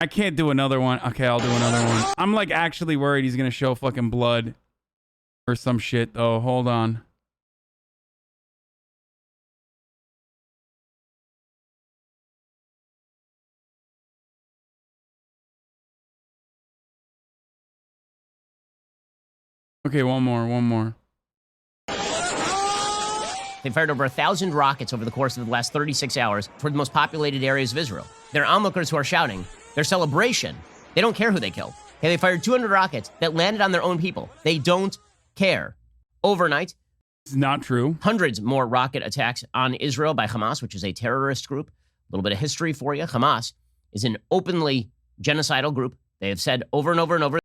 I can't do another one. Okay, I'll do another one. I'm like actually worried he's gonna show fucking blood or some shit though. Hold on. Okay, one more. They fired over 1,000 rockets over the course of the last 36 hours toward the most populated areas of Israel. There are onlookers who are shouting their celebration. They don't care who they kill. Okay, they fired 200 rockets that landed on their own people. They don't care. Overnight, it's not true. Hundreds more rocket attacks on Israel by Hamas, which is a terrorist group. A little bit of history for you. Hamas is an openly genocidal group. They have said over and over and over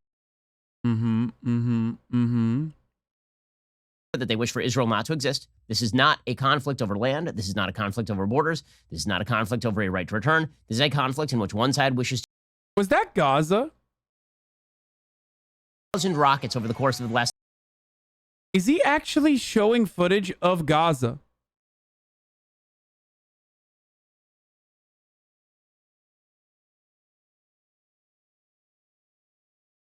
that they wish for Israel not to exist. This is not a conflict over land. This is not a conflict over borders. This is not a conflict over a right to return. This is a conflict in which one side wishes to... Was that Gaza? 1,000 rockets over the course of the last... Is he actually showing footage of Gaza?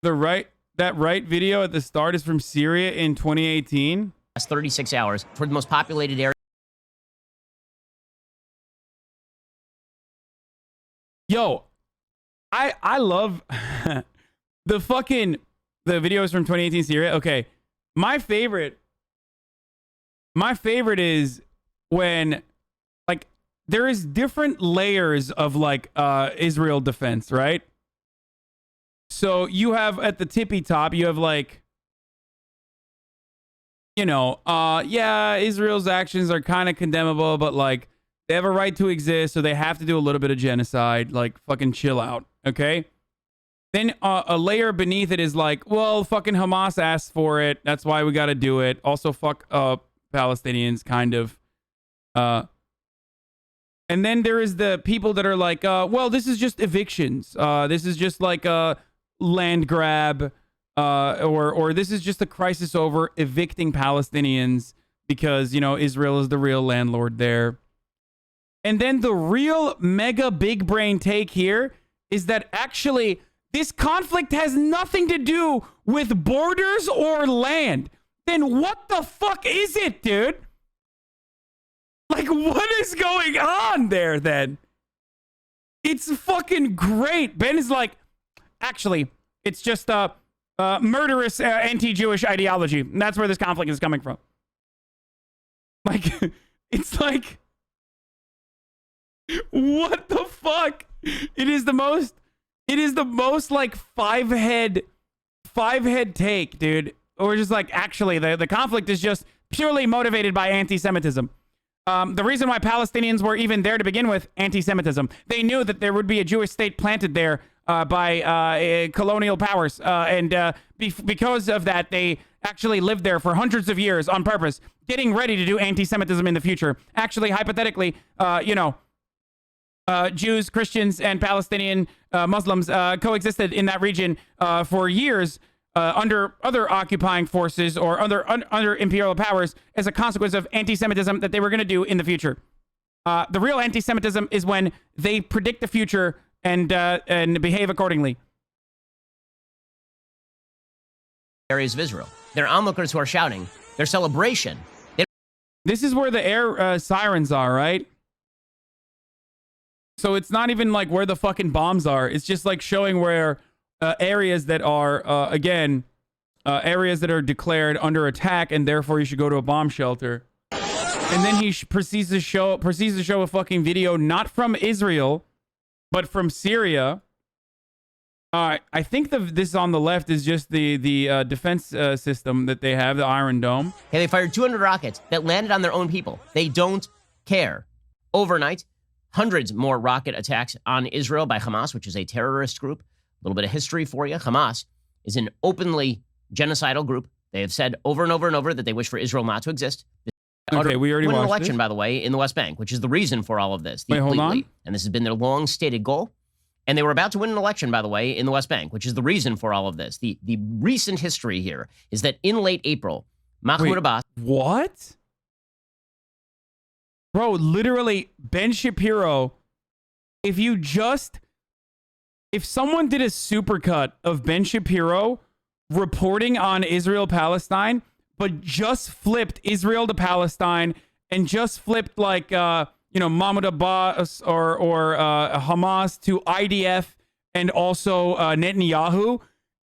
That right video at the start is from Syria in 2018. Last 36 hours for the most populated area. Yo, I love the videos from 2018 Syria. Okay, my favorite is when like there is different layers of like Israel defense, right? So you have at the tippy top, you have like, you know, yeah, Israel's actions are kind of condemnable, but like they have a right to exist, so they have to do a little bit of genocide. Like, fucking chill out, okay? Then a layer beneath it is like, well, fucking Hamas asked for it. That's why we got to do it. Also, fuck Palestinians, kind of. And then there is the people that are like, well, this is just evictions. This is just like a land grab, or this is just a crisis over evicting Palestinians because, you know, Israel is the real landlord there. And then the real mega big brain take here is that actually this conflict has nothing to do with borders or land. Then what the fuck is it, dude? Like, what is going on there then? It's fucking great. Ben is like, actually, it's just murderous anti-Jewish ideology. And that's where this conflict is coming from. Like, it's like, what the fuck? It is the most like five head take, dude. Or just like, actually, the conflict is just purely motivated by anti-Semitism. The reason why Palestinians were even there to begin with, anti-Semitism. They knew that there would be a Jewish state planted there by colonial powers. Because of that, they actually lived there for hundreds of years on purpose, getting ready to do anti-Semitism in the future. Actually, hypothetically, Jews, Christians, and Palestinian Muslims coexisted in that region for years under other occupying forces or under imperial powers as a consequence of anti-Semitism that they were going to do in the future. The real anti-Semitism is when they predict the future and behave accordingly. Areas of Israel. There are onlookers who are shouting their celebration. This is where the air sirens are, right? So it's not even like where the fucking bombs are. It's just like showing where areas that are, areas that are declared under attack, and therefore you should go to a bomb shelter. And then he proceeds to show a fucking video not from Israel, but from Syria. I think this on the left is just the defense system that they have, the Iron Dome. Hey, they fired 200 rockets that landed on their own people. They don't care. Overnight, hundreds more rocket attacks on Israel by Hamas, which is a terrorist group. A little bit of history for you. Hamas is an openly genocidal group. They have said over and over and over that they wish for Israel not to exist. Okay, we already watched an election, this. by the way, in the West Bank, which is the reason for all of this. Wait, hold on. And this has been their long-stated goal. And they were about to win an election, by the way, in the West Bank, which is the reason for all of this. The recent history here is that in late April, Mahmoud Abbas... What? Bro, literally, Ben Shapiro, if you just if someone did a supercut of Ben Shapiro reporting on Israel-Palestine, but just flipped Israel to Palestine and just flipped like, Mahmoud Abbas or Hamas to IDF and also Netanyahu,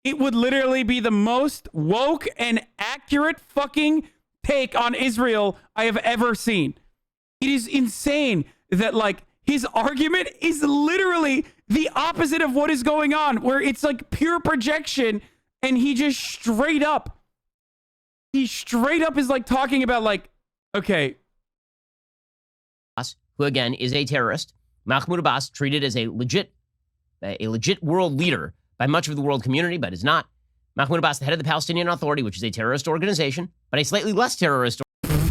it would literally be the most woke and accurate fucking take on Israel I have ever seen. It is insane that, like, his argument is literally the opposite of what is going on, where it's like pure projection, and he just straight up is like talking about, like, okay. Who again is a terrorist. Mahmoud Abbas treated as a legit world leader by much of the world community, but is not. Mahmoud Abbas, the head of the Palestinian Authority, which is a terrorist organization, but a slightly less terrorist. Mahmoud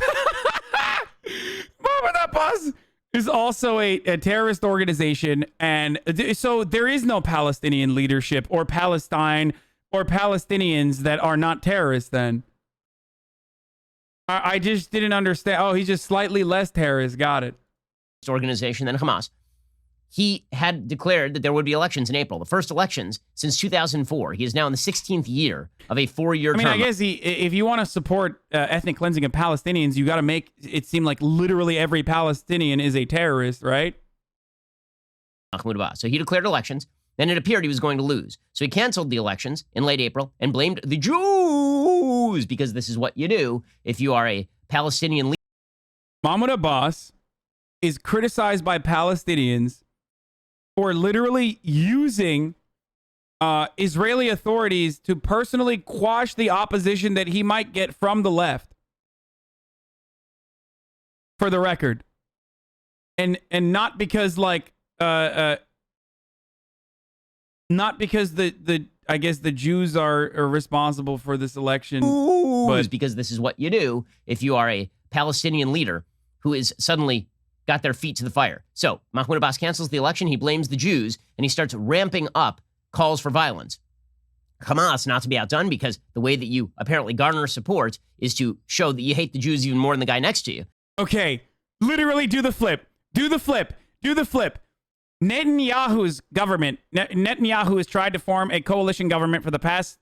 Abbas is also a terrorist organization, and so there is no Palestinian leadership or Palestine or Palestinians that are not terrorists then. I just didn't understand. Oh, he's just slightly less terrorist. Got it. Organization than Hamas. He had declared that there would be elections in April, the first elections since 2004. He is now in the 16th year of a 4-year term. I guess if you want to support ethnic cleansing of Palestinians, you got to make it seem like literally every Palestinian is a terrorist, right? Mahmoud Abbas. So he declared elections. Then it appeared he was going to lose. So he canceled the elections in late April and blamed the Jews, because this is what you do if you are a Palestinian leader. Mahmoud Abbas is criticized by Palestinians for literally using Israeli authorities to personally quash the opposition that he might get from the left. For the record. And not because, like, not because I guess the Jews are responsible for this election. But because this is what you do if you are a Palestinian leader who is suddenly got their feet to the fire. So Mahmoud Abbas cancels the election. He blames the Jews, and he starts ramping up calls for violence. Hamas, not to be outdone, because the way that you apparently garner support is to show that you hate the Jews even more than the guy next to you. Okay, literally do the flip. Do the flip. Do the flip. Netanyahu's government, Netanyahu has tried to form a coalition government for the past,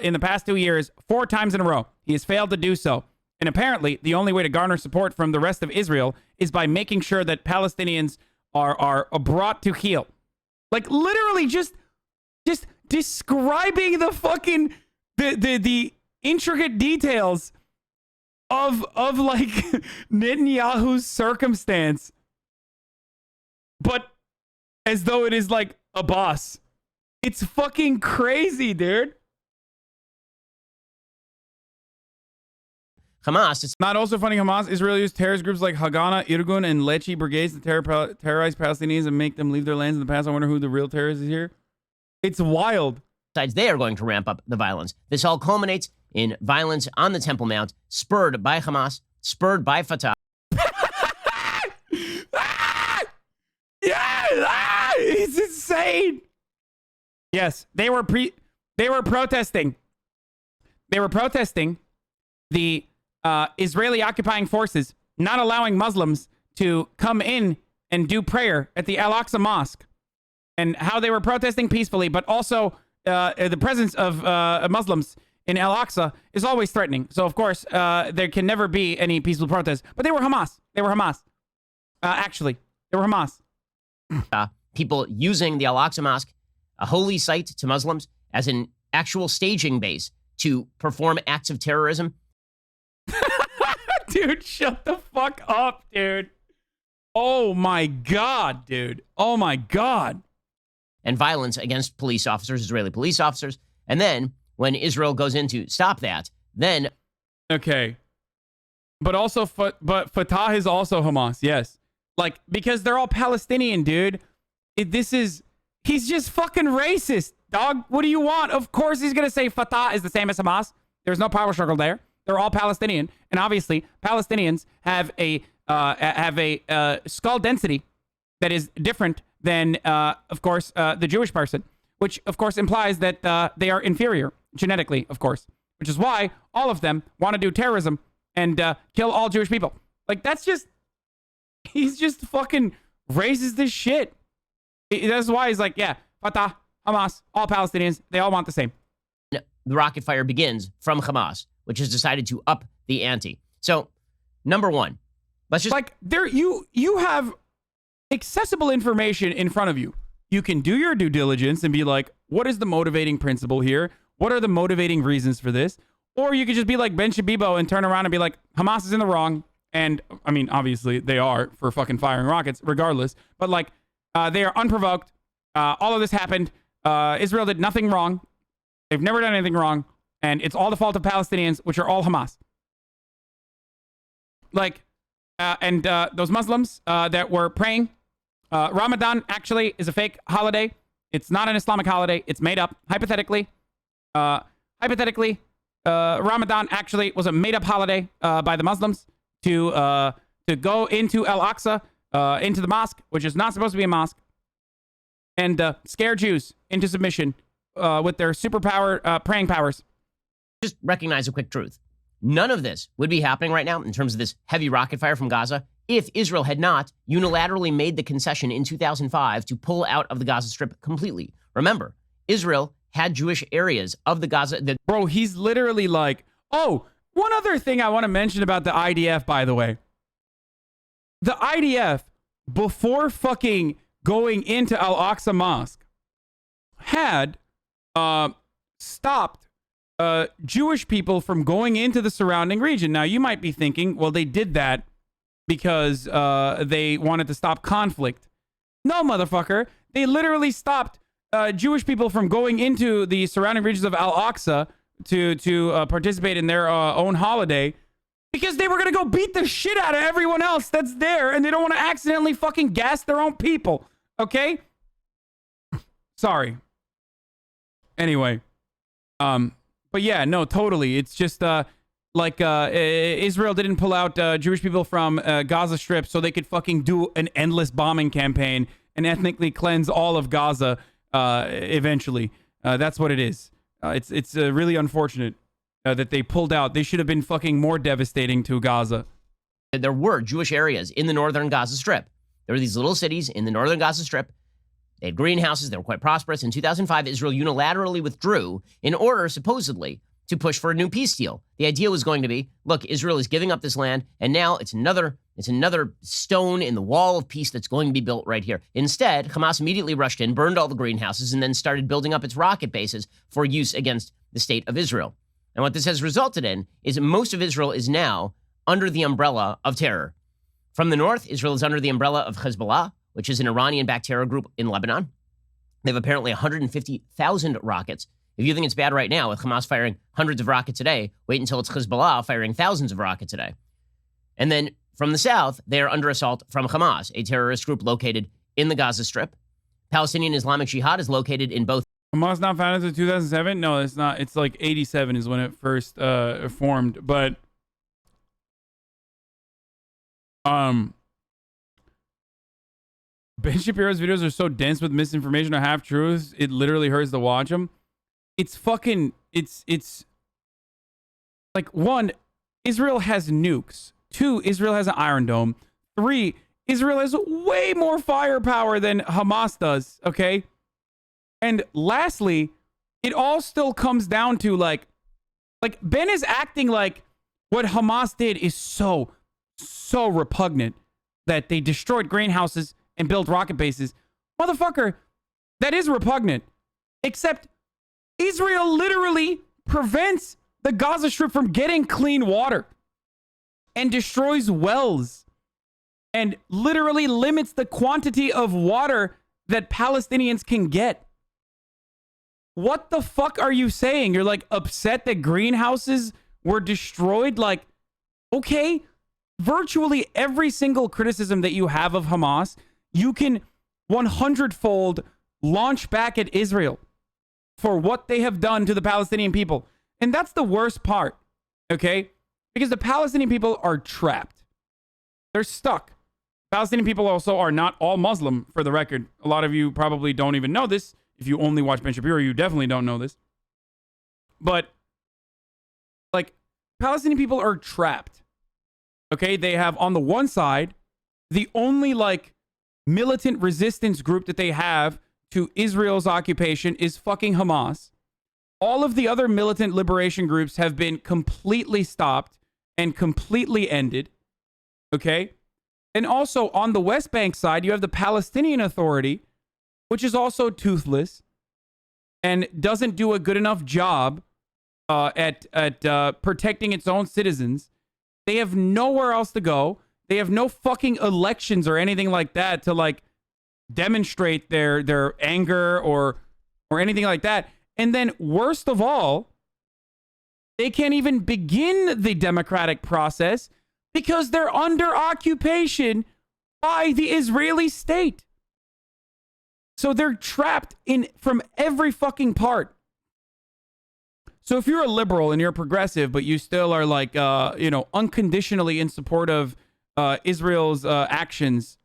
in the past 2 years, 4 times in a row. He has failed to do so. And apparently, the only way to garner support from the rest of Israel is by making sure that Palestinians are brought to heel. Like, literally just describing the fucking, the intricate details of like, Netanyahu's circumstance. But as though it is like a boss. It's fucking crazy, dude. Hamas. It's not also funny. Hamas, Israel used terrorist groups like Haganah, Irgun, and Lechi brigades to terrorize Palestinians and make them leave their lands in the past. I wonder who the real terrorist is here. It's wild. Besides, they are going to ramp up the violence. This all culminates in violence on the Temple Mount, spurred by Hamas, spurred by Fatah. It's insane. Yes, they were protesting. They were protesting the Israeli occupying forces not allowing Muslims to come in and do prayer at the Al-Aqsa Mosque, and how they were protesting peacefully, but also the presence of Muslims in Al-Aqsa is always threatening. So, of course, there can never be any peaceful protest. But they were Hamas. They were Hamas. Actually, they were Hamas. People using the Al-Aqsa Mosque, a holy site to Muslims, as an actual staging base to perform acts of terrorism. Dude, shut the fuck up, dude. Oh my God, dude. Oh my God. And violence against police officers, Israeli police officers. And then when Israel goes in to stop that, then... Okay. But also, but Fatah is also Hamas, yes. Like, because they're all Palestinian, dude. He's just fucking racist, dog. What do you want? Of course he's going to say Fatah is the same as Hamas. There's no power struggle there. They're all Palestinian. And obviously, Palestinians have a skull density that is different than, of course, the Jewish person, which, of course, implies that they are inferior genetically, of course, which is why all of them want to do terrorism and kill all Jewish people. Like, that's just... He's just fucking racist as shit. That's why he's like, yeah, Fatah, Hamas, all Palestinians, they all want the same. The rocket fire begins from Hamas, which has decided to up the ante. So, number one, let's just like you have accessible information in front of you. You can do your due diligence and be like, what is the motivating principle here? What are the motivating reasons for this? Or you could just be like Ben Shabibo and turn around and be like, Hamas is in the wrong. And I mean, obviously they are for fucking firing rockets regardless, but like they are unprovoked. All of this happened. Israel did nothing wrong. They've never done anything wrong. And it's all the fault of Palestinians, which are all Hamas. Like, and those Muslims that were praying, Ramadan actually is a fake holiday. It's not an Islamic holiday. It's made up. Hypothetically, Ramadan actually was a made-up holiday by the Muslims to go into Al-Aqsa, into the mosque, which is not supposed to be a mosque, and scare Jews into submission with their superpower praying powers. just recognize a quick truth. None of this would be happening right now in terms of this heavy rocket fire from Gaza if Israel had not unilaterally made the concession in 2005 to pull out of the Gaza Strip completely. Remember, Israel had Jewish areas of the Gaza. Bro, he's literally like, oh, one other thing I want to mention about the IDF, by the way. The IDF, before fucking going into Al-Aqsa Mosque, had stopped Jewish people from going into the surrounding region. Now, you might be thinking, well, they did that because they wanted to stop conflict. No, motherfucker. They literally stopped Jewish people from going into the surrounding regions of Al-Aqsa to participate in their own holiday because they were going to go beat the shit out of everyone else that's there, and they don't want to accidentally fucking gas their own people. Okay? Sorry. Anyway. But yeah, no, totally. It's just Israel didn't pull out Jewish people from Gaza Strip so they could fucking do an endless bombing campaign and ethnically cleanse all of Gaza eventually. That's what it is. It's really unfortunate that they pulled out. They should have been fucking more devastating to Gaza. There were Jewish areas in the northern Gaza Strip. There were these little cities in the northern Gaza Strip. They had greenhouses. They were quite prosperous. In 2005, Israel unilaterally withdrew in order, supposedly, to push for a new peace deal. The idea was going to be, look, Israel is giving up this land, and now it's another stone in the wall of peace that's going to be built right here. Instead, Hamas immediately rushed in, burned all the greenhouses, and then started building up its rocket bases for use against the state of Israel. And what this has resulted in is most of Israel is now under the umbrella of terror. From the north, Israel is under the umbrella of Hezbollah, which is an Iranian-backed terror group in Lebanon. They have apparently 150,000 rockets. If you think it's bad right now with Hamas firing hundreds of rockets a day, wait until it's Hezbollah firing thousands of rockets a day. And then from the south, they are under assault from Hamas, a terrorist group located in the Gaza Strip. Palestinian Islamic Jihad is located in both. Hamas not founded until 2007? No, it's not. It's like 87 is when it first formed. But Ben Shapiro's videos are so dense with misinformation or half-truths, it literally hurts to watch them. It's like, one, Israel has nukes. Two, Israel has an Iron Dome. Three, Israel has way more firepower than Hamas does, okay? And lastly, it all still comes down to like Ben is acting like what Hamas did is so repugnant that they destroyed greenhouses and built rocket bases. Motherfucker, that is repugnant. Except Israel literally prevents the Gaza Strip from getting clean water and destroys wells and literally limits the quantity of water that Palestinians can get. What the fuck are you saying? You're like upset that greenhouses were destroyed? Like, okay, virtually every single criticism that you have of Hamas, you can 100-fold launch back at Israel for what they have done to the Palestinian people. And that's the worst part, okay? Because the Palestinian people are trapped. They're stuck. Palestinian people also are not all Muslim, for the record. A lot of you probably don't even know this. If you only watch Ben Shapiro, you definitely don't know this. But, like, Palestinian people are trapped. Okay? They have, on the one side, the only, like, militant resistance group that they have to Israel's occupation is fucking Hamas. All of the other militant liberation groups have been completely stopped and completely ended. Okay? And also on the West Bank side, you have the Palestinian Authority, which is also toothless and doesn't do a good enough job at protecting its own citizens. They have nowhere else to go. They have no fucking elections or anything like that to like demonstrate their anger or anything like that. And then worst of all, they can't even begin the democratic process because they're under occupation by the Israeli state. So they're trapped in from every fucking part. So if you're a liberal and you're progressive, but you still are like, unconditionally in support of Israel's actions,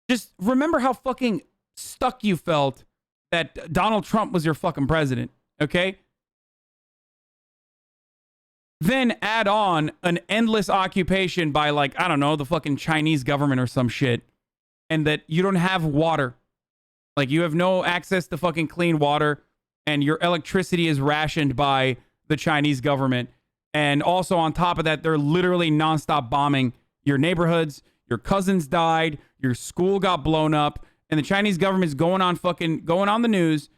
just remember how fucking stuck you felt that Donald Trump was your fucking president, okay? Then add on an endless occupation by like, I don't know, the fucking Chinese government or some shit, and that you don't have water. Like you have no access to fucking clean water, and your electricity is rationed by the Chinese government. And also on top of that, they're literally nonstop bombing your neighborhoods. Your cousins died. Your school got blown up. And the Chinese government's going on the news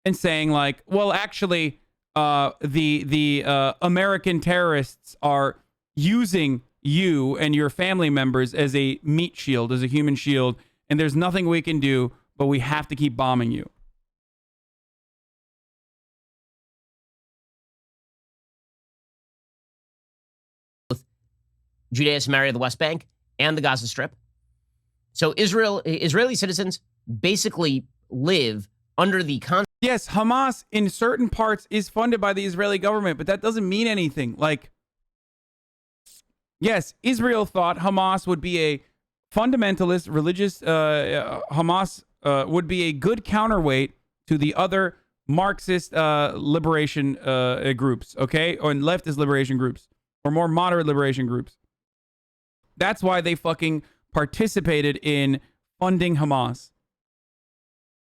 and saying like, well, actually, the American terrorists are using you and your family members as a meat shield, as a human shield. And there's nothing we can do, but we have to keep bombing you. Judea, Samaria, the West Bank, and the Gaza Strip. So Israeli citizens basically live under the Yes, Hamas in certain parts is funded by the Israeli government, but that doesn't mean anything. Like, yes, Israel thought Hamas would be a fundamentalist religious, Hamas would be a good counterweight to the other Marxist liberation groups, okay? Or leftist liberation groups, or more moderate liberation groups. That's why they fucking participated in funding Hamas.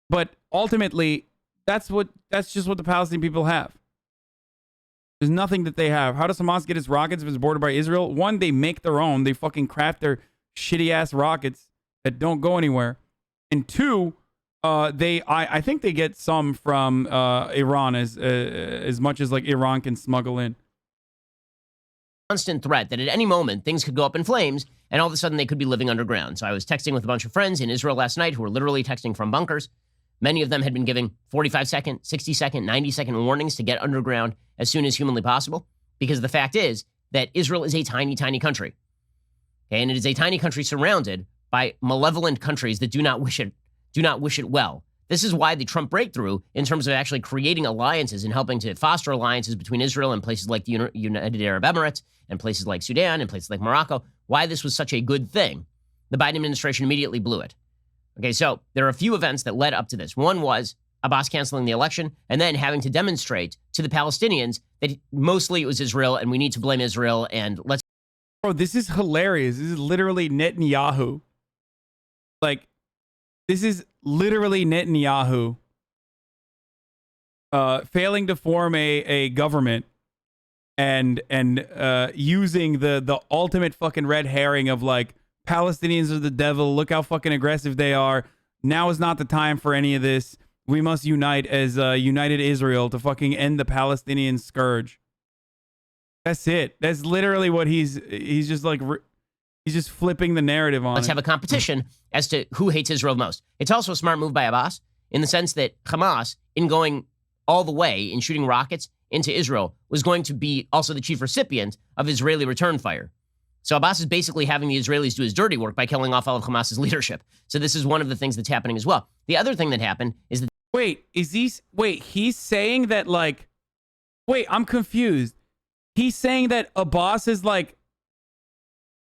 But ultimately, that's just what the Palestinian people have. There's nothing that they have. How does Hamas get its rockets if it's bordered by Israel? One, they make their own. They fucking craft their shitty ass rockets that don't go anywhere. And two, I think they get some from Iran as much as like Iran can smuggle in. Constant threat that at any moment things could go up in flames and all of a sudden they could be living underground. So I was texting with a bunch of friends in Israel last night who were literally texting from bunkers. Many of them had been giving 45-second, 60-second, 90-second warnings to get underground as soon as humanly possible, because the fact is that Israel is a tiny, tiny country. Okay? And it is a tiny country surrounded by malevolent countries that do not wish it well. This is why the Trump breakthrough in terms of actually creating alliances and helping to foster alliances between Israel and places like the United Arab Emirates and places like Sudan and places like Morocco, why this was such a good thing. The Biden administration immediately blew it. Okay, so there are a few events that led up to this. One was Abbas canceling the election and then having to demonstrate to the Palestinians that mostly it was Israel and we need to blame Israel and let's... Bro, this is hilarious. This is literally Netanyahu. Like, this is literally Netanyahu failing to form a government and using the ultimate fucking red herring of like, Palestinians are the devil. Look how fucking aggressive they are. Now is not the time for any of this. We must unite as united Israel to fucking end the Palestinian scourge. That's it. That's literally what he's just like... He's just flipping the narrative on Let's have a competition as to who hates Israel the most. It's also a smart move by Abbas in the sense that Hamas, in going all the way in shooting rockets into Israel, was going to be also the chief recipient of Israeli return fire. So Abbas is basically having the Israelis do his dirty work by killing off all of Hamas's leadership. So this is one of the things that's happening as well. The other thing that happened is that... He's saying that like... Wait, I'm confused. He's saying that Abbas is like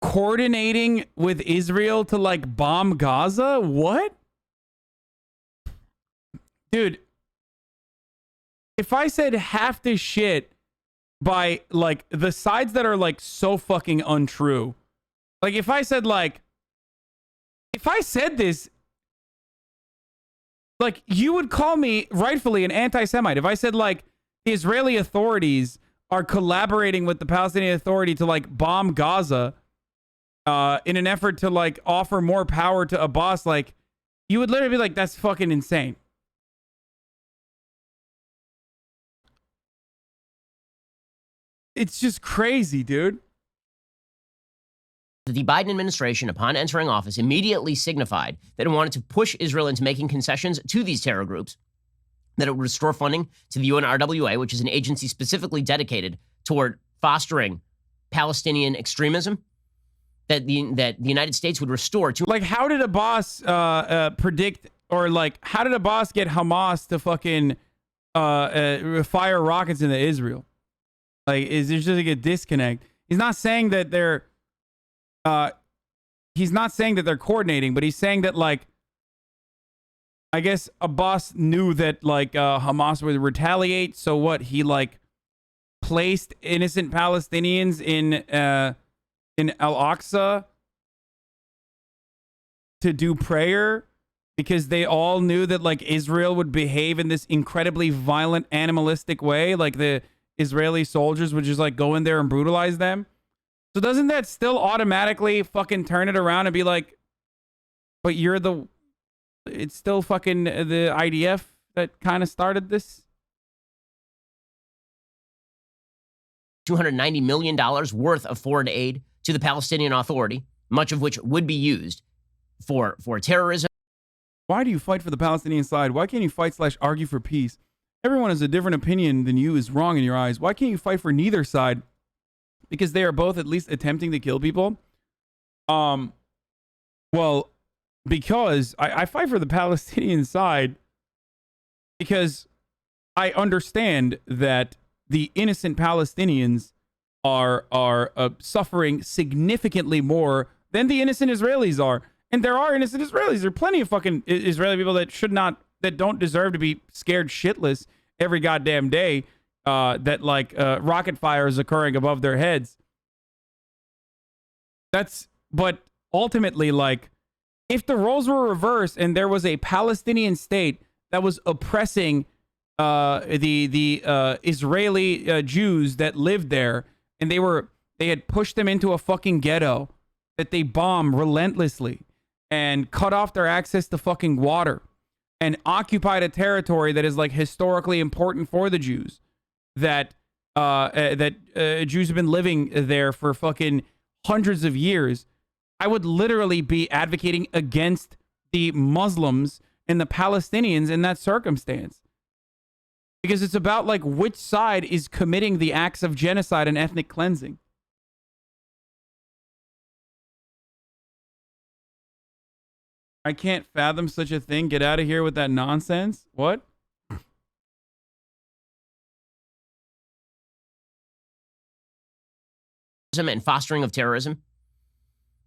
coordinating with Israel to like bomb Gaza? What? Dude, if I said half this shit by like the sides that are like so fucking untrue, like if I said this Like, you would call me rightfully an anti-Semite if I said, like, the Israeli authorities are collaborating with the Palestinian Authority to, like, bomb Gaza in an effort to, like, offer more power to Abbas. Like, you would literally be like, that's fucking insane. It's just crazy, dude. The Biden administration, upon entering office, immediately signified that it wanted to push Israel into making concessions to these terror groups, that it would restore funding to the UNRWA, which is an agency specifically dedicated toward fostering Palestinian extremism, that the United States would restore to... Like, how did Abbas predict, or, like, how did Abbas get Hamas to fucking fire rockets into Israel? Like, is there just like a disconnect? He's not saying that they're coordinating, but he's saying that, like, I guess Abbas knew that, like, Hamas would retaliate. So what? He, like, placed innocent Palestinians in Al-Aqsa to do prayer because they all knew that, like, Israel would behave in this incredibly violent, animalistic way. Like, the Israeli soldiers would just, like, go in there and brutalize them. So doesn't that still automatically fucking turn it around and be like, but it's still fucking the IDF that kind of started this? $290 million worth of foreign aid to the Palestinian Authority, much of which would be used for terrorism. Why do you fight for the Palestinian side? Why can't you fight/argue for peace? Everyone has a different opinion than you is wrong in your eyes. Why can't you fight for neither side? Because they are both at least attempting to kill people. Well, because I fight for the Palestinian side because I understand that the innocent Palestinians are suffering significantly more than the innocent Israelis are. And there are innocent Israelis. There are plenty of fucking Israeli people that don't deserve to be scared shitless every goddamn day. That, like, rocket fire is occurring above their heads. But ultimately, like, if the roles were reversed and there was a Palestinian state that was oppressing the Israeli Jews that lived there, and they had pushed them into a fucking ghetto that they bomb relentlessly and cut off their access to fucking water and occupied a territory that is, like, historically important for the Jews, that Jews have been living there for fucking hundreds of years, I would literally be advocating against the Muslims and the Palestinians in that circumstance. Because it's about, like, which side is committing the acts of genocide and ethnic cleansing. I can't fathom such a thing. Get out of here with that nonsense. What? And fostering of terrorism.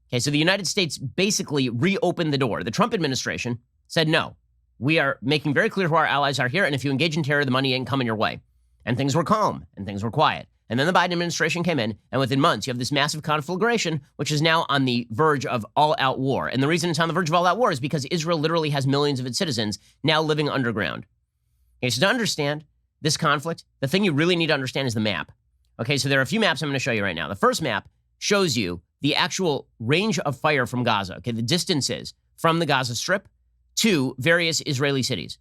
Okay, so the United States basically reopened the door. The Trump administration said, no, we are making very clear who our allies are here, and if you engage in terror, the money ain't coming your way. And things were calm, and things were quiet. And then the Biden administration came in, and within months, you have this massive conflagration, which is now on the verge of all-out war. And the reason it's on the verge of all-out war is because Israel literally has millions of its citizens now living underground. Okay, so to understand this conflict, the thing you really need to understand is the map. Okay, so there are a few maps I'm going to show you right now. The first map shows you the actual range of fire from Gaza. Okay, the distances from the Gaza Strip to various Israeli cities.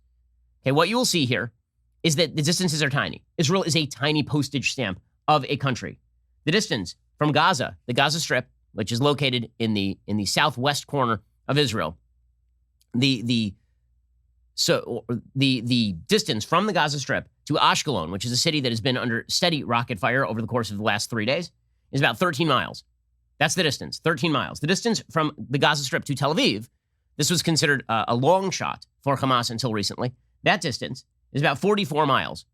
Okay, what you will see here is that the distances are tiny. Israel is a tiny postage stamp of a country. The distance from Gaza, the Gaza Strip, which is located in the southwest corner of Israel, the distance from the Gaza Strip to Ashkelon, which is a city that has been under steady rocket fire over the course of the last 3 days, is about 13 miles. That's the distance, 13 miles. The distance from the Gaza Strip to Tel Aviv, this was considered a long shot for Hamas until recently. That distance is about 44 miles.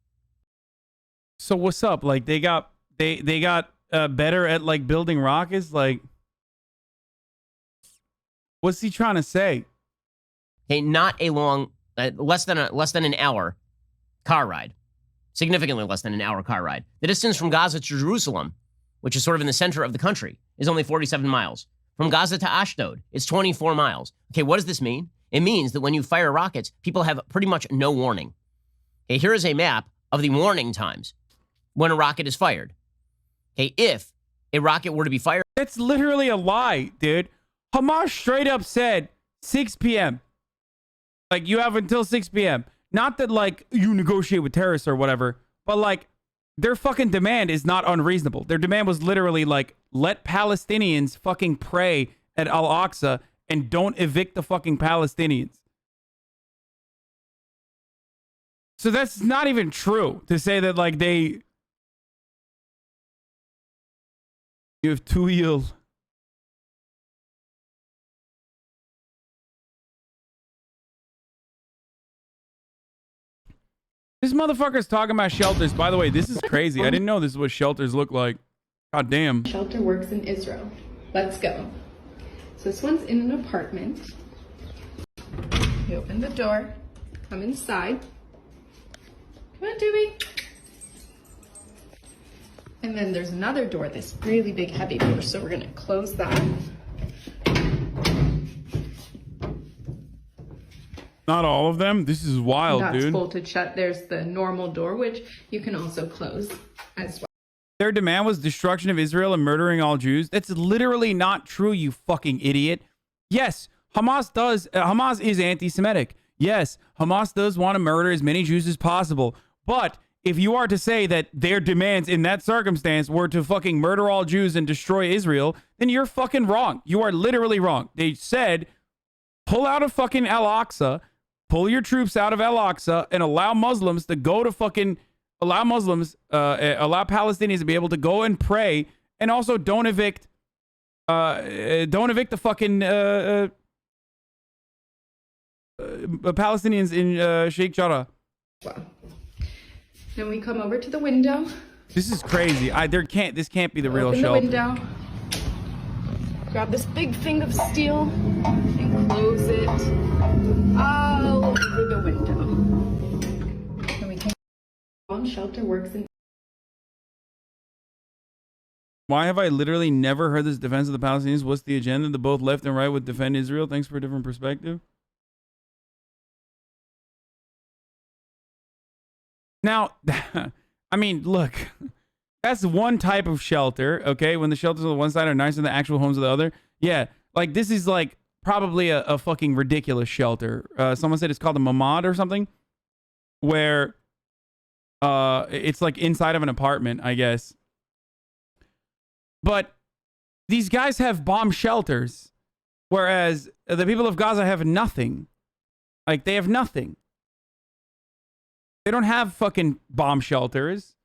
So what's up? Like, they got better at, like, building rockets? Like, what's he trying to say? Okay, not a long, less than an hour car ride. Significantly less than an hour car ride. The distance from Gaza to Jerusalem, which is sort of in the center of the country, is only 47 miles. From Gaza to Ashdod, it's 24 miles. Okay, what does this mean? It means that when you fire rockets, people have pretty much no warning. Okay, here is a map of the warning times when a rocket is fired. Okay, if a rocket were to be fired... That's literally a lie, dude. Hamas straight up said 6 p.m. Like, you have until 6 p.m. Not that, like, you negotiate with terrorists or whatever, but, like, their fucking demand is not unreasonable. Their demand was literally, like, let Palestinians fucking pray at Al-Aqsa and don't evict the fucking Palestinians. So that's not even true to say that, like, they... You have 2 years. This motherfucker's talking about shelters. By the way, this is crazy. I didn't know this is what shelters look like. God damn. Shelter works in Israel. Let's go. So this one's in an apartment. You open the door, come inside. Come on, Doobie. And then there's another door, this really big heavy door. So we're gonna close that. Not all of them. This is wild, That's dude. bolted shut. There's the normal door, which you can also close as well. Their demand was destruction of Israel and murdering all Jews. That's literally not true, you fucking idiot. Yes, Hamas is anti-Semitic. Yes, Hamas does want to murder as many Jews as possible. But if you are to say that their demands in that circumstance were to fucking murder all Jews and destroy Israel, then you're fucking wrong. You are literally wrong. They said, pull out of fucking Al-Aqsa, pull your troops out of Al-Aqsa, and allow Muslims to go to fucking... Allow Palestinians to be able to go and pray, and also don't evict the fucking Palestinians in Sheikh Jarrah. Wow. Then we come over to the window. This is crazy. This can't be the real Open shelter. the window. Grab this big thing of steel and close it all over the window. Then we can. Shelter works in. Why have I literally never heard this defense of the Palestinians? What's the agenda? The both left and right would defend Israel. Thanks for a different perspective. Now, I mean, look, that's one type of shelter, okay? When the shelters on the one side are nicer than the actual homes of the other. Yeah, like this is like probably a fucking ridiculous shelter. Someone said it's called a mamad or something, where it's like inside of an apartment, I guess. But these guys have bomb shelters, whereas the people of Gaza have nothing. Like, they have nothing. They don't have fucking bomb shelters.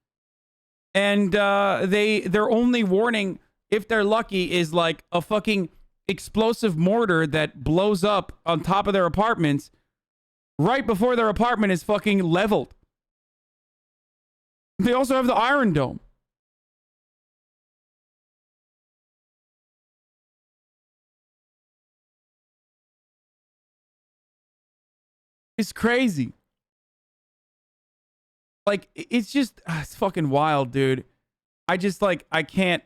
And their only warning, if they're lucky, is like a fucking explosive mortar that blows up on top of their apartments right before their apartment is fucking leveled. They also have the Iron Dome. It's crazy. Like, it's just, it's fucking wild, dude. I just, like, I can't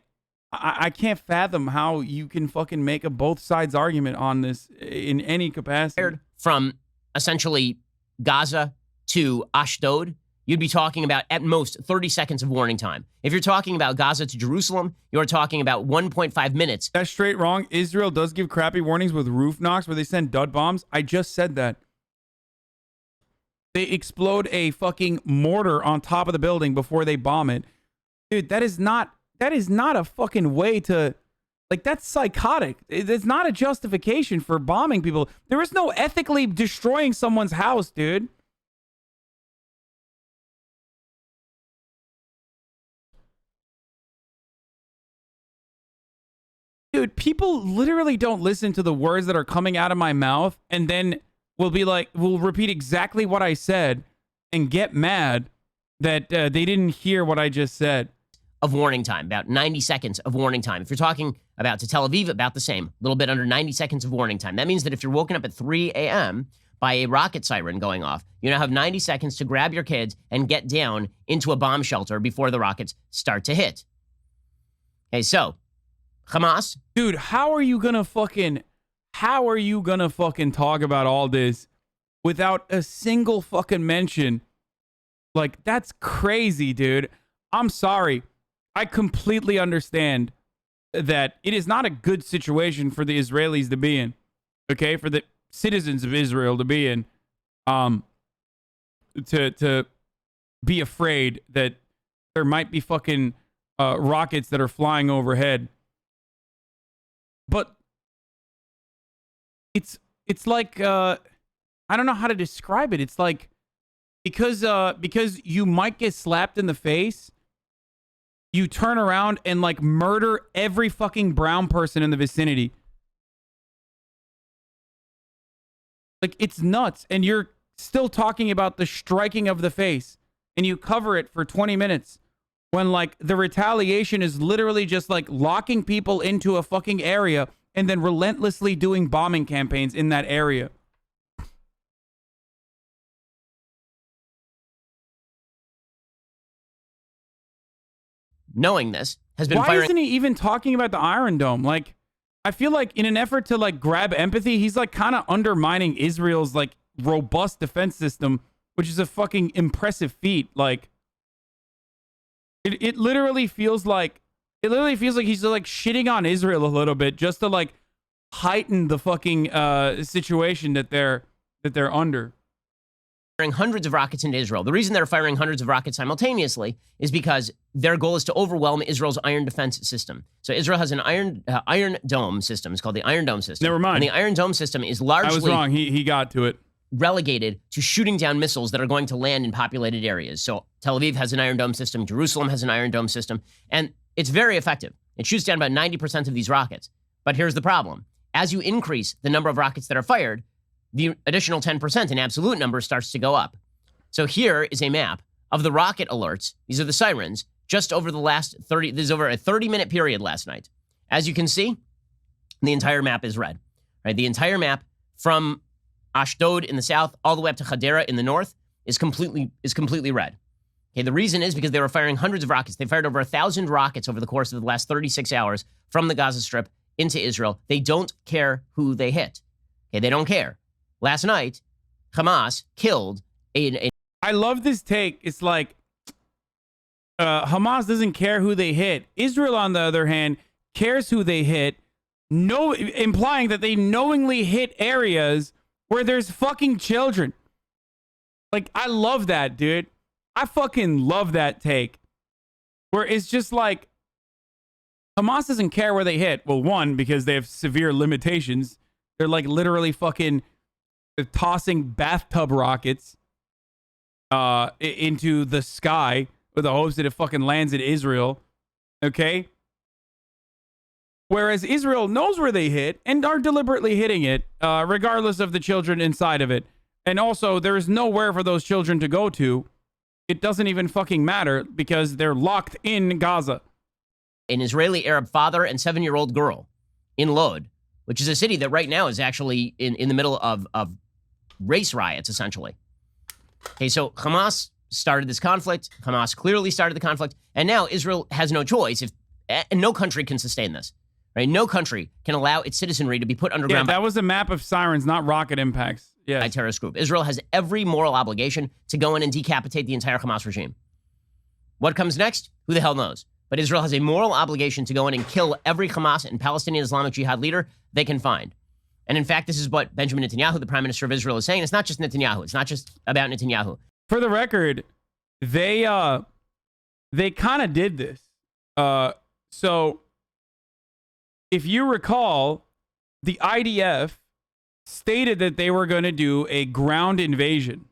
fathom how you can fucking make a both sides argument on this in any capacity. From essentially Gaza to Ashdod, you'd be talking about at most 30 seconds of warning time. If you're talking about Gaza to Jerusalem, you're talking about 1.5 minutes. That's straight wrong. Israel does give crappy warnings with roof knocks where they send dud bombs. I just said that. They explode a fucking mortar on top of the building before they bomb it. Dude, that is not a fucking way to, like, that's psychotic. It's not a justification for bombing people. There is no ethically destroying someone's house, dude. Dude, people literally don't listen to the words that are coming out of my mouth and then will repeat exactly what I said and get mad that they didn't hear what I just said. Of warning time, about 90 seconds of warning time. If you're talking about to Tel Aviv, about the same, a little bit under 90 seconds of warning time. That means that if you're woken up at 3 a.m. by a rocket siren going off, you now have 90 seconds to grab your kids and get down into a bomb shelter before the rockets start to hit. Okay, so Hamas. Dude, how are you gonna fucking, how are you gonna fucking talk about all this without a single fucking mention? Like, that's crazy, dude. I'm sorry. I completely understand that it is not a good situation for the Israelis to be in. Okay, for the citizens of Israel to be in. To be afraid that there might be fucking rockets that are flying overhead. But it's like I don't know how to describe it. It's like because you might get slapped in the face, you turn around and like murder every fucking brown person in the vicinity. Like, it's nuts. And you're still talking about the striking of the face, and you cover it for 20 minutes when like the retaliation is literally just like locking people into a fucking area and then relentlessly doing bombing campaigns in that area. Knowing this, has been Why firing. isn't he even talking about the Iron Dome? Like, I feel like in an effort to like grab empathy, he's like kind of undermining Israel's like robust defense system, which is a fucking impressive feat. Like, it literally feels like he's like shitting on Israel a little bit just to like heighten the fucking situation that they're under. Firing hundreds of rockets into Israel. The reason they're firing hundreds of rockets simultaneously is because their goal is to overwhelm Israel's iron defense system. So Israel has an iron dome system. It's called the Iron Dome system. Never mind. And the Iron Dome system is largely... I was wrong. He got to it. ...relegated to shooting down missiles that are going to land in populated areas. So Tel Aviv has an Iron Dome system. Jerusalem has an Iron Dome system. And it's very effective. It shoots down about 90% of these rockets. But here's the problem. As you increase the number of rockets that are fired, the additional 10% in absolute number starts to go up. So here is a map of the rocket alerts. These are the sirens just over the last 30, this is over a 30-minute period last night. As you can see, the entire map is red, right? The entire map from Ashdod in the south all the way up to Hadera in the north is completely red. Okay, the reason is because they were firing hundreds of rockets. They fired over 1,000 rockets over the course of the last 36 hours from the Gaza Strip into Israel. They don't care who they hit. Okay, they don't care. Last night, Hamas killed a I love this take. It's like Hamas doesn't care who they hit. Israel, on the other hand, cares who they hit, implying that they knowingly hit areas where there's fucking children. Like, I love that, dude. I fucking love that take. Where it's just like, Hamas doesn't care where they hit. Well, one, because they have severe limitations. They're like literally fucking tossing bathtub rockets into the sky with the hopes that it fucking lands in Israel. Okay? Whereas Israel knows where they hit and are deliberately hitting it, regardless of the children inside of it. And also, there is nowhere for those children to go to. It doesn't even fucking matter because they're locked in Gaza. An Israeli Arab father and 7-year-old girl in Lod, which is a city that right now is actually in the middle of race riots, essentially. Okay, so Hamas started this conflict. Hamas clearly started the conflict. And now Israel has no choice. And no country can sustain this. Right? No country can allow its citizenry to be put underground. Yeah, that was a map of sirens, not rocket impacts. Yeah, by a terrorist group. Israel has every moral obligation to go in and decapitate the entire Hamas regime. What comes next? Who the hell knows? But Israel has a moral obligation to go in and kill every Hamas and Palestinian Islamic Jihad leader they can find. And in fact, this is what Benjamin Netanyahu, the prime minister of Israel, is saying. It's not just Netanyahu. It's not just about Netanyahu. For the record, they kind of did this. So if you recall, the IDF stated that they were going to do a ground invasion.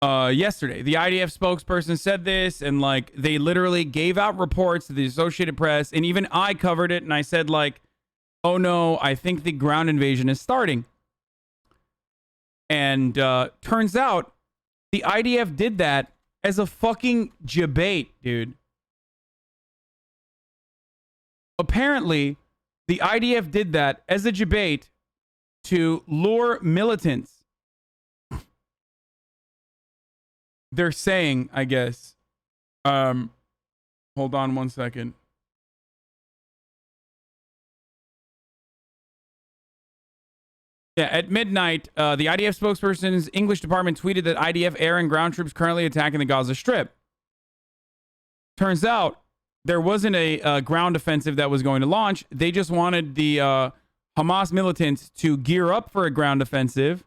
Yesterday, the IDF spokesperson said this, and like they literally gave out reports to the Associated Press, and even I covered it, and I said like, oh no, I think the ground invasion is starting. And turns out the IDF did that as a fucking debate, dude. Apparently, the IDF did that as a debate to lure militants. They're saying, I guess, hold on one second. Yeah, at midnight, the IDF spokesperson's English department tweeted that IDF air and ground troops currently attacking the Gaza Strip. Turns out there wasn't a ground offensive that was going to launch. They just wanted the Hamas militants to gear up for a ground offensive.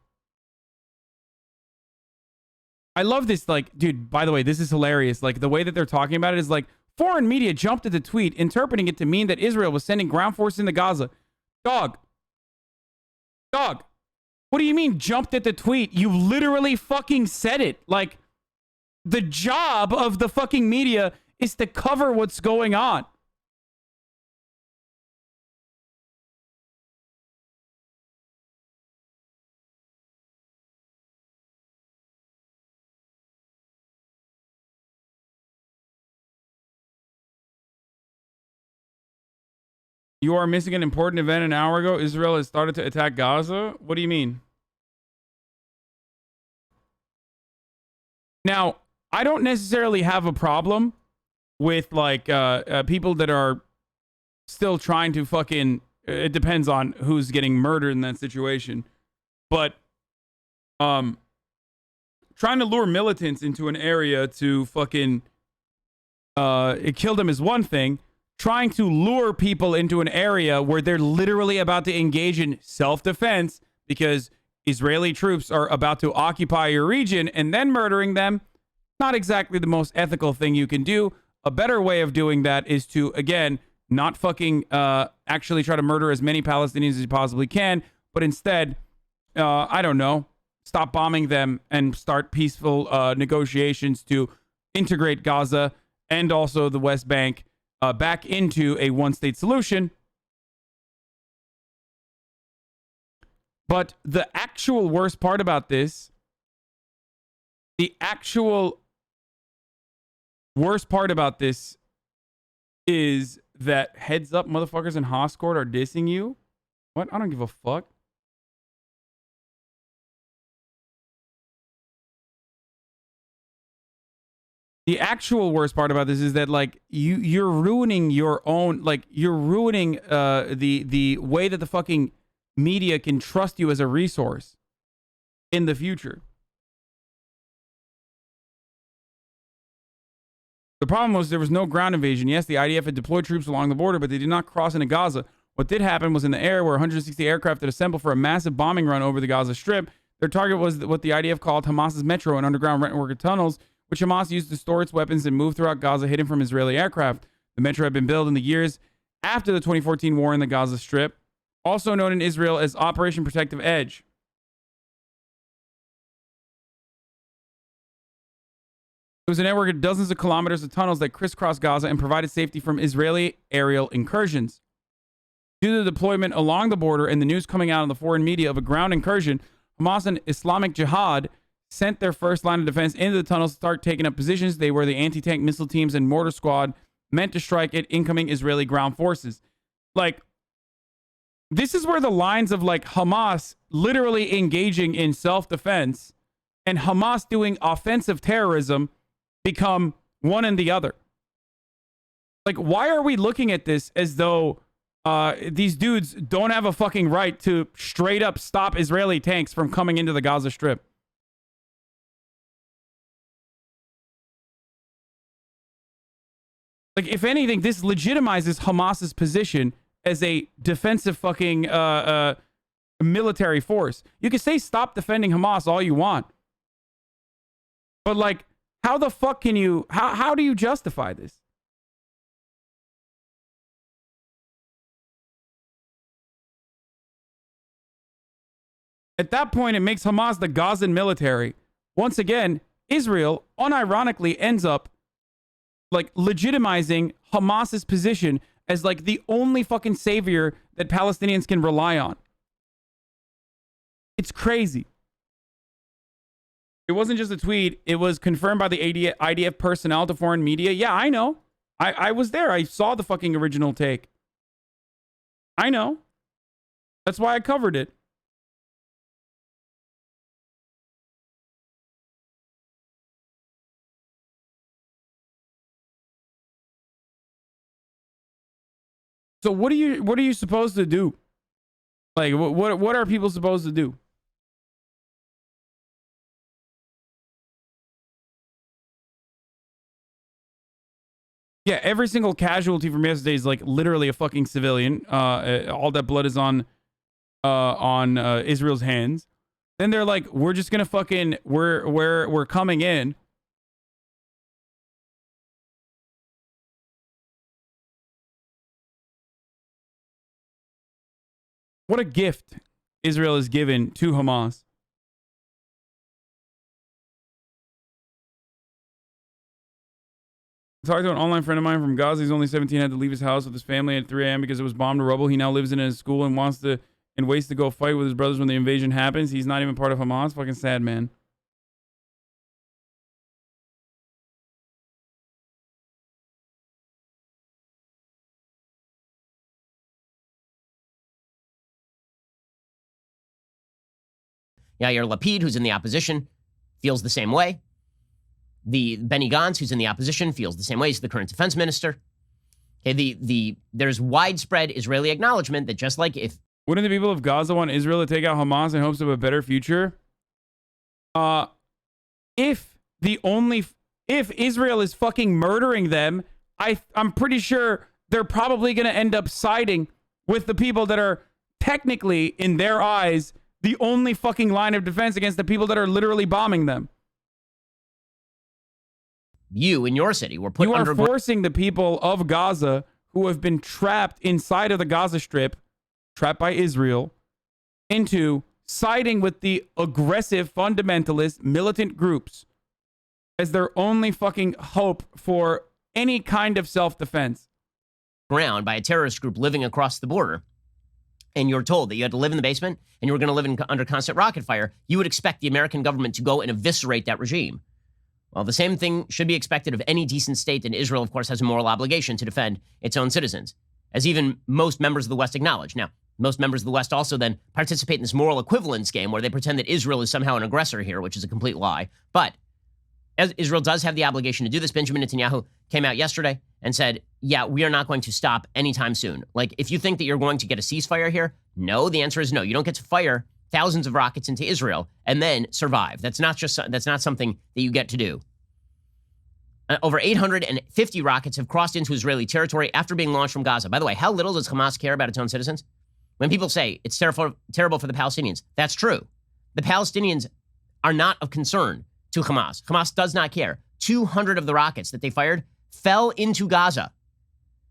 I love this. Like, dude, by the way, this is hilarious. Like, the way that they're talking about it is like, foreign media jumped at the tweet, interpreting it to mean that Israel was sending ground forces into Gaza. Dog. What do you mean jumped at the tweet? You literally fucking said it. Like, the job of the fucking media is to cover what's going on. You are missing an important event an hour ago. Israel has started to attack Gaza. What do you mean? Now, I don't necessarily have a problem with like people that are still trying to fucking. It depends on who's getting murdered in that situation, but trying to lure militants into an area to fucking kill them is one thing. Trying to lure people into an area where they're literally about to engage in self-defense because Israeli troops are about to occupy your region and then murdering them, not exactly the most ethical thing you can do. A better way of doing that is to, again, not fucking actually try to murder as many Palestinians as you possibly can, but instead, I don't know, stop bombing them and start peaceful negotiations to integrate Gaza and also the West Bank back into a one-state solution. But the actual worst part about this, is that heads up motherfuckers in Hoscourt are dissing you. What? I don't give a fuck. The actual worst part about this is that like you're ruining your own, like you're ruining the way that the fucking media can trust you as a resource in the future. The problem was there was no ground invasion. Yes, the IDF had deployed troops along the border, but they did not cross into Gaza. What did happen was in the air where 160 aircraft had assembled for a massive bombing run over the Gaza Strip. Their target was what the IDF called Hamas's metro, an underground network of tunnels, which Hamas used to store its weapons and move throughout Gaza hidden from Israeli aircraft. The metro had been built in the years after the 2014 war in the Gaza Strip, also known in Israel as Operation Protective Edge. It was a network of dozens of kilometers of tunnels that crisscrossed Gaza and provided safety from Israeli aerial incursions. Due to the deployment along the border and the news coming out in the foreign media of a ground incursion, Hamas and Islamic Jihad sent their first line of defense into the tunnels to start taking up positions. They were the anti-tank missile teams and mortar squad meant to strike at incoming Israeli ground forces. Like, this is where the lines of like Hamas literally engaging in self-defense and Hamas doing offensive terrorism become one and the other. Like, why are we looking at this as though these dudes don't have a fucking right to straight up stop Israeli tanks from coming into the Gaza Strip? Like, if anything, this legitimizes Hamas's position as a defensive fucking military force. You can say stop defending Hamas all you want. But, like, how the fuck can you... How do you justify this? At that point, it makes Hamas the Gazan military. Once again, Israel unironically ends up like legitimizing Hamas's position as like the only fucking savior that Palestinians can rely on. It's crazy. It wasn't just a tweet. It was confirmed by the IDF personnel to foreign media. Yeah, I know. I was there. I saw the fucking original take. I know. That's why I covered it. So what are you supposed to do? Like, what are people supposed to do? Yeah, every single casualty from yesterday is like literally a fucking civilian. All that blood is on Israel's hands. Then they're like, we're just gonna fucking we're coming in. What a gift Israel has given to Hamas. I talked to an online friend of mine from Gaza. He's only 17, had to leave his house with his family at 3 a.m. because it was bombed to rubble. He now lives in his school and waits to go fight with his brothers when the invasion happens. He's not even part of Hamas. Fucking sad, man. Yair Lapid, who's in the opposition, feels the same way. The Benny Gantz, who's in the opposition, feels the same way. He's the current defense minister. Okay, there's widespread Israeli acknowledgement that just like if... Wouldn't the people of Gaza want Israel to take out Hamas in hopes of a better future? If Israel is fucking murdering them, I'm pretty sure they're probably going to end up siding with the people that are technically, in their eyes, the only fucking line of defense against the people that are literally bombing them. You, in your city, were put under... You are forcing the people of Gaza who have been trapped inside of the Gaza Strip, trapped by Israel, into siding with the aggressive, fundamentalist, militant groups as their only fucking hope for any kind of self-defense. Ground by a terrorist group living across the border, and you're told that you had to live in the basement and you were going to live under constant rocket fire, you would expect the American government to go and eviscerate that regime. Well, the same thing should be expected of any decent state, and Israel, of course, has a moral obligation to defend its own citizens, as even most members of the West acknowledge. Now, most members of the West also then participate in this moral equivalence game where they pretend that Israel is somehow an aggressor here, which is a complete lie. But as Israel does have the obligation to do this, Benjamin Netanyahu came out yesterday and said, yeah, we are not going to stop anytime soon. Like, if you think that you're going to get a ceasefire here, no, the answer is no. You don't get to fire thousands of rockets into Israel and then survive. That's not something that you get to do. Over 850 rockets have crossed into Israeli territory after being launched from Gaza. By the way, how little does Hamas care about its own citizens? When people say it's terrible for the Palestinians, that's true. The Palestinians are not of concern to Hamas. Hamas does not care. 200 of the rockets that they fired fell into Gaza.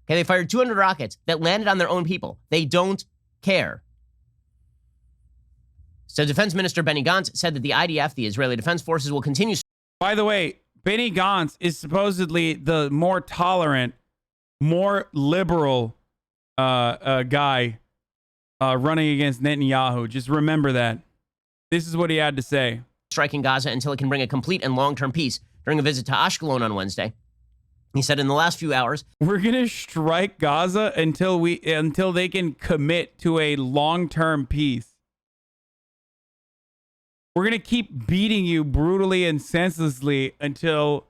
Okay, they fired 200 rockets that landed on their own people. They don't care. So Defense Minister Benny Gantz said that the IDF, the Israeli Defense Forces, will continue... By the way, Benny Gantz is supposedly the more tolerant, more liberal guy running against Netanyahu. Just remember that. This is what he had to say. Striking Gaza until it can bring a complete and long-term peace. During a visit to Ashkelon on Wednesday, he said in the last few hours, we're going to strike Gaza until they can commit to a long-term peace. We're going to keep beating you brutally and senselessly until,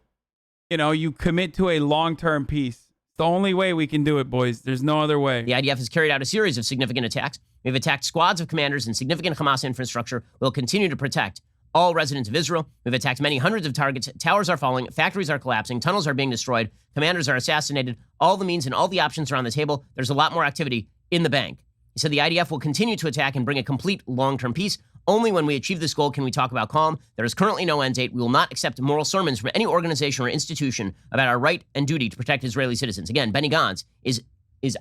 you commit to a long-term peace. It's the only way we can do it, boys. There's no other way. The IDF has carried out a series of significant attacks. We've attacked squads of commanders and significant Hamas infrastructure. We'll continue to protect all residents of Israel. We've attacked many hundreds of targets. Towers are falling. Factories are collapsing. Tunnels are being destroyed. Commanders are assassinated. All the means and all the options are on the table. There's a lot more activity in the bank. He said the IDF will continue to attack and bring a complete long-term peace. Only when we achieve this goal can we talk about calm. There is currently no end date. We will not accept moral sermons from any organization or institution about our right and duty to protect Israeli citizens. Again, Benny Gantz is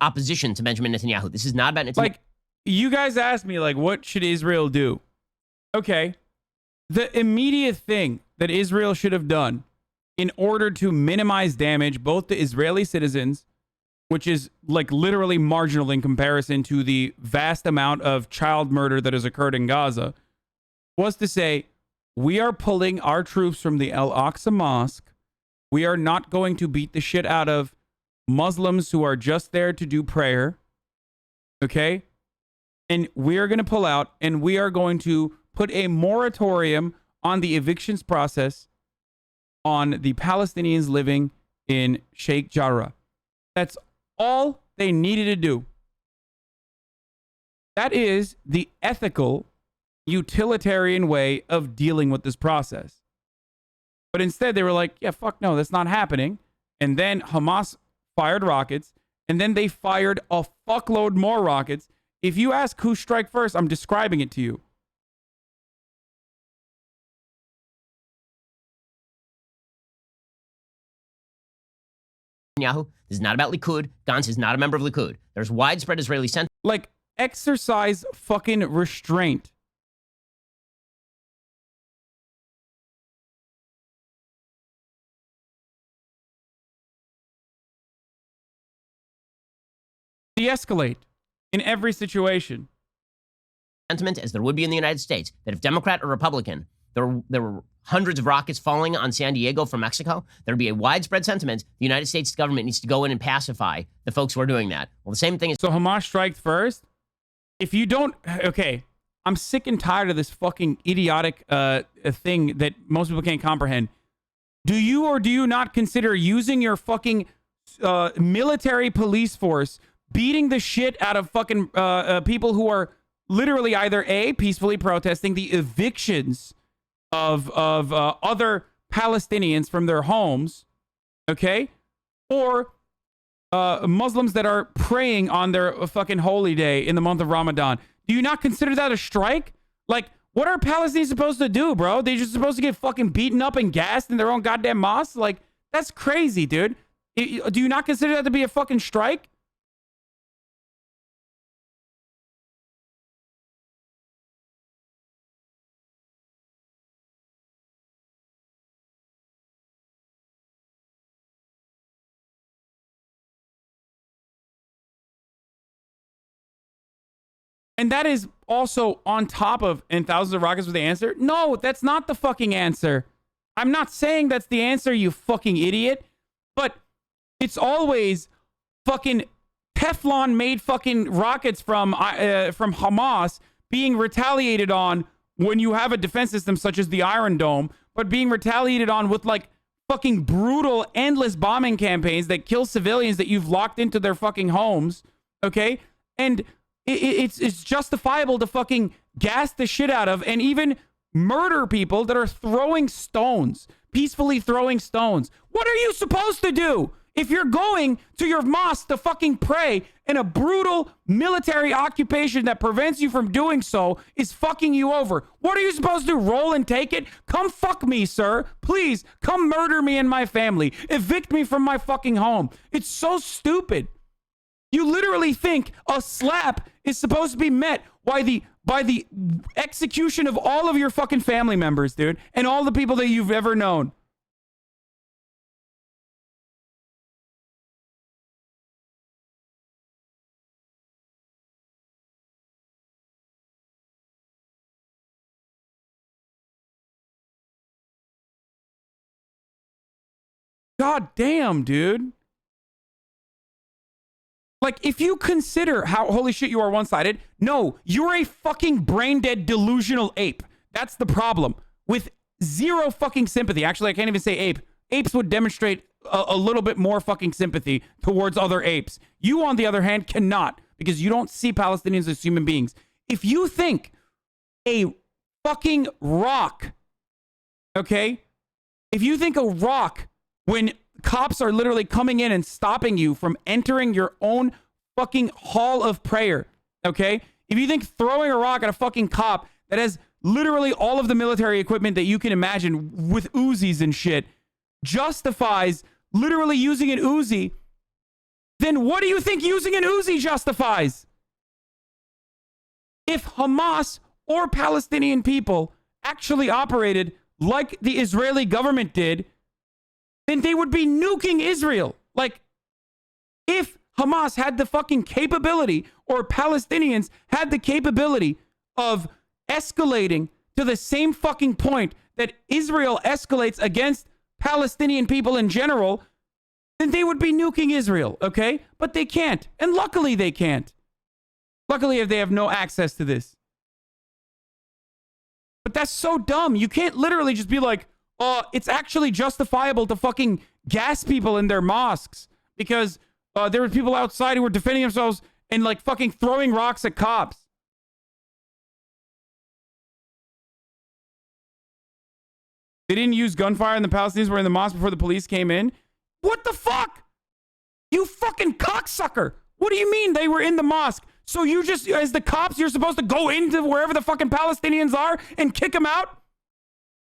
opposition to Benjamin Netanyahu. This is not about Netanyahu. Like, you guys asked me, what should Israel do? Okay. The immediate thing that Israel should have done in order to minimize damage both to Israeli citizens, which is literally marginal in comparison to the vast amount of child murder that has occurred in Gaza, was to say, we are pulling our troops from the Al-Aqsa Mosque. We are not going to beat the shit out of Muslims who are just there to do prayer. Okay? And we are going to pull out and we are going to put a moratorium on the evictions process on the Palestinians living in Sheikh Jarrah. That's all they needed to do. That is the ethical, utilitarian way of dealing with this process. But instead, they were like, yeah, fuck no, that's not happening. And then Hamas fired rockets, and then they fired a fuckload more rockets. If you ask who strike first, I'm describing it to you. Netanyahu. This is not about Likud. Gantz is not a member of Likud. There's widespread Israeli sentiment. Like, exercise fucking restraint. De-escalate in every situation. Sentiment, as there would be in the United States, that if Democrat or Republican, there were hundreds of rockets falling on San Diego from Mexico, there would be a widespread sentiment the United States government needs to go in and pacify the folks who are doing that. Well, the same thing is... So Hamas striked first? If you don't... Okay, I'm sick and tired of this fucking idiotic thing that most people can't comprehend. Do you or do you not consider using your fucking military police force beating the shit out of fucking people who are literally either A, peacefully protesting the evictions of other Palestinians from their homes, okay? Or Muslims that are praying on their fucking holy day in the month of Ramadan. Do you not consider that a strike? Like, what are Palestinians supposed to do, bro? They just supposed to get fucking beaten up and gassed in their own goddamn mosque? Like, that's crazy, dude. Do you not consider that to be a fucking strike? And that is also on top of, and thousands of rockets was the answer? No, that's not the fucking answer. I'm not saying that's the answer, you fucking idiot. But it's always fucking Teflon-made fucking rockets from Hamas being retaliated on when you have a defense system such as the Iron Dome, but being retaliated on with like fucking brutal, endless bombing campaigns that kill civilians that you've locked into their fucking homes, okay? And it's justifiable to fucking gas the shit out of and even murder people that are throwing stones, peacefully throwing stones. What are you supposed to do if you're going to your mosque to fucking pray and a brutal military occupation that prevents you from doing so is fucking you over? What are you supposed to do? Roll and take it? Come fuck me, sir. Please, come murder me and my family. Evict me from my fucking home. It's so stupid. You literally think a slap is supposed to be met by the execution of all of your fucking family members, dude, and all the people that you've ever known. God damn, dude. Like, if you consider how holy shit you are one-sided, no, you're a fucking brain-dead delusional ape. That's the problem. With zero fucking sympathy. Actually, I can't even say ape. Apes would demonstrate a little bit more fucking sympathy towards other apes. You, on the other hand, cannot, because you don't see Palestinians as human beings. If you think a fucking rock, okay? If you think a rock, when cops are literally coming in and stopping you from entering your own fucking hall of prayer, okay? If you think throwing a rock at a fucking cop that has literally all of the military equipment that you can imagine with Uzis and shit justifies literally using an Uzi, then what do you think using an Uzi justifies? If Hamas or Palestinian people actually operated like the Israeli government did, then they would be nuking Israel. Like, if Hamas had the fucking capability, or Palestinians had the capability of escalating to the same fucking point that Israel escalates against Palestinian people in general, then they would be nuking Israel, okay? But they can't. And luckily they can't. Luckily they have no access to this. But that's so dumb. You can't literally just be like, it's actually justifiable to fucking gas people in their mosques because there were people outside who were defending themselves and like fucking throwing rocks at cops. They didn't use gunfire and the Palestinians were in the mosque before the police came in? What the fuck? You fucking cocksucker. What do you mean they were in the mosque? So you just, as the cops, you're supposed to go into wherever the fucking Palestinians are and kick them out?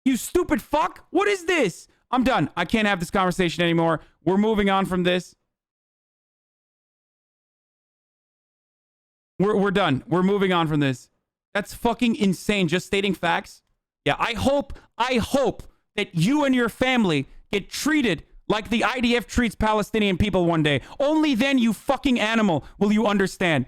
You stupid fuck. What is this? I'm done. I can't have this conversation anymore. We're moving on from this. We're done. We're moving on from this. That's fucking insane. Just stating facts. Yeah, I hope that you and your family get treated like the IDF treats Palestinian people one day. Only then, you fucking animal, will you understand.